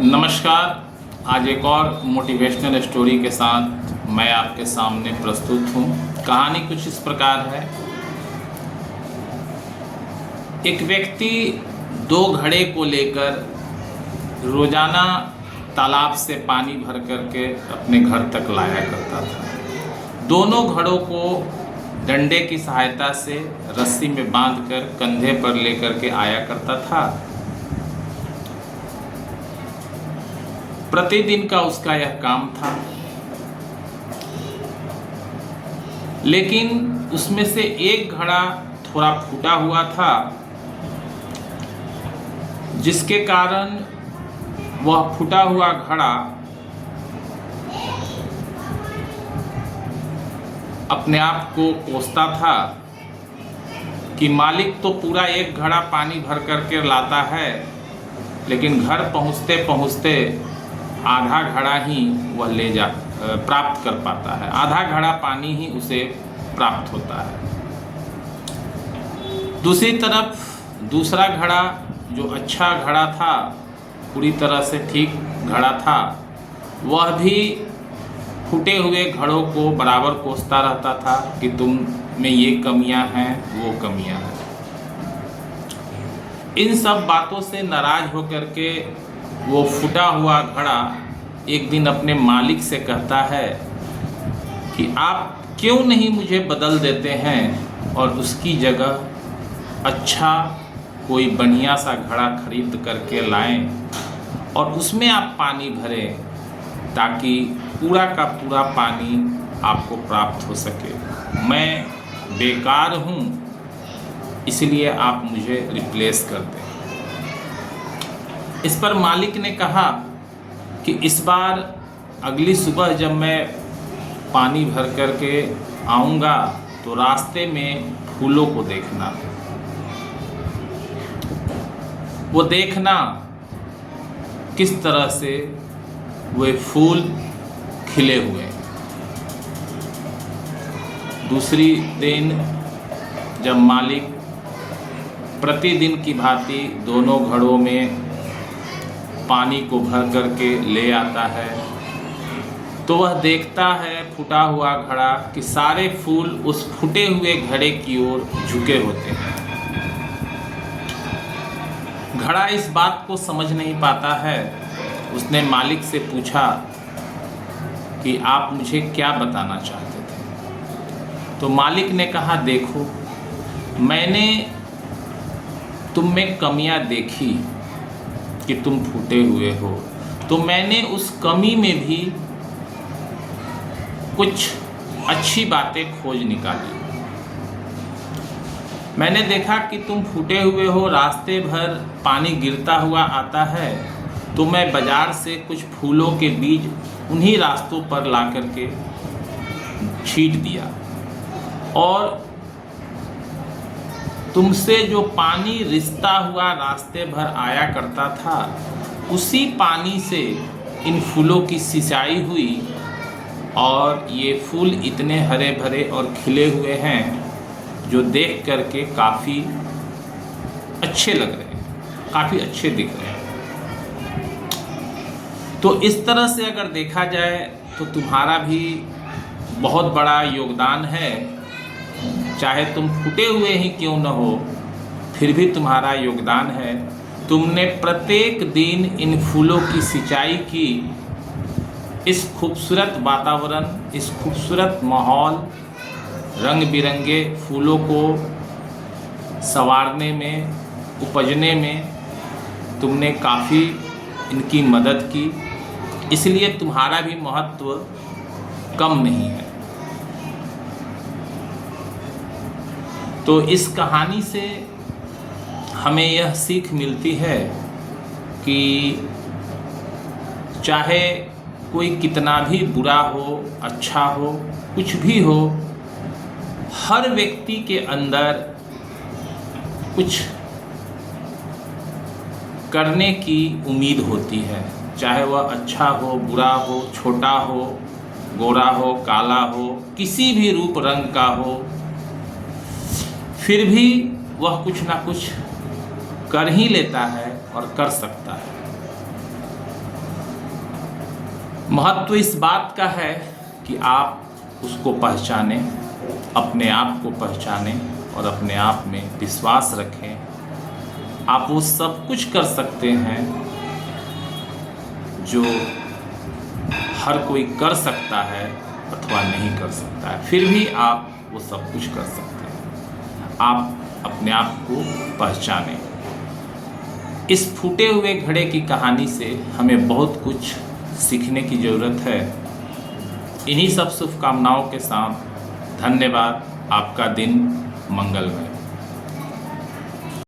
नमस्कार। आज एक और मोटिवेशनल स्टोरी के साथ मैं आपके सामने प्रस्तुत हूँ। कहानी कुछ इस प्रकार है। एक व्यक्ति दो घड़े को लेकर रोजाना तालाब से पानी भर करके अपने घर तक लाया करता था। दोनों घड़ों को डंडे की सहायता से रस्सी में बांधकर कंधे पर लेकर के आया करता था। प्रतिदिन का उसका यह काम था, लेकिन उसमें से एक घड़ा थोड़ा फूटा हुआ था, जिसके कारण वह फूटा हुआ घड़ा अपने आप को कोसता था कि मालिक तो पूरा एक घड़ा पानी भर करके लाता है, लेकिन घर पहुंचते पहुंचते आधा घड़ा ही वह प्राप्त कर पाता है। आधा घड़ा पानी ही उसे प्राप्त होता है। दूसरी तरफ दूसरा घड़ा जो अच्छा घड़ा था, पूरी तरह से ठीक घड़ा था, वह भी फूटे हुए घड़ों को बराबर कोसता रहता था कि तुम में ये कमियां हैं, वो कमियां हैं। इन सब बातों से नाराज होकर के वो फूटा हुआ घड़ा एक दिन अपने मालिक से कहता है कि आप क्यों नहीं मुझे बदल देते हैं और उसकी जगह अच्छा कोई बढ़िया सा घड़ा खरीद करके लाएं और उसमें आप पानी भरें, ताकि पूरा का पूरा पानी आपको प्राप्त हो सके। मैं बेकार हूँ, इसलिए आप मुझे रिप्लेस कर दें। इस पर मालिक ने कहा कि इस बार अगली सुबह जब मैं पानी भर करके आऊँगा तो रास्ते में फूलों को देखना। वो देखना किस तरह से वे फूल खिले हुए। दूसरी दिन जब मालिक प्रतिदिन की भांति दोनों घड़ों में पानी को भर करके ले आता है, तो वह देखता है फूटा हुआ घड़ा कि सारे फूल उस फूटे हुए घड़े की ओर झुके होते हैं। घड़ा इस बात को समझ नहीं पाता है। उसने मालिक से पूछा कि आप मुझे क्या बताना चाहते थे। तो मालिक ने कहा, देखो, मैंने तुम में कमियां देखी कि तुम फूटे हुए हो, तो मैंने उस कमी में भी कुछ अच्छी बातें खोज निकाली। मैंने देखा कि तुम फूटे हुए हो, रास्ते भर पानी गिरता हुआ आता है, तो मैं बाजार से कुछ फूलों के बीज उन्हीं रास्तों पर ला करके छींट दिया, और तुमसे जो पानी रिसता हुआ रास्ते भर आया करता था, उसी पानी से इन फूलों की सिंचाई हुई, और ये फूल इतने हरे भरे और खिले हुए हैं जो देख करके काफ़ी अच्छे लग रहे हैं, काफ़ी अच्छे दिख रहे हैं। तो इस तरह से अगर देखा जाए तो तुम्हारा भी बहुत बड़ा योगदान है। चाहे तुम फूटे हुए ही क्यों न हो, फिर भी तुम्हारा योगदान है। तुमने प्रत्येक दिन इन फूलों की सिंचाई की, इस खूबसूरत वातावरण, इस खूबसूरत माहौल, रंग बिरंगे फूलों को संवारने में, उपजने में तुमने काफ़ी इनकी मदद की, इसलिए तुम्हारा भी महत्व कम नहीं है। तो इस कहानी से हमें यह सीख मिलती है कि चाहे कोई कितना भी बुरा हो, अच्छा हो, कुछ भी हो, हर व्यक्ति के अंदर कुछ करने की उम्मीद होती है। चाहे वह अच्छा हो, बुरा हो, छोटा हो, गोरा हो, काला हो, किसी भी रूप रंग का हो, फिर भी वह कुछ ना कुछ कर ही लेता है और कर सकता है। महत्व इस बात का है कि आप उसको पहचानें, अपने आप को पहचानें और अपने आप में विश्वास रखें। आप वो सब कुछ कर सकते हैं जो हर कोई कर सकता है अथवा नहीं कर सकता है, फिर भी आप वो सब कुछ कर सकते हैं। आप अपने आप को पहचानें। इस फूटे हुए घड़े की कहानी से हमें बहुत कुछ सीखने की ज़रूरत है। इन्हीं सब शुभकामनाओं के साथ धन्यवाद। आपका दिन मंगलमय।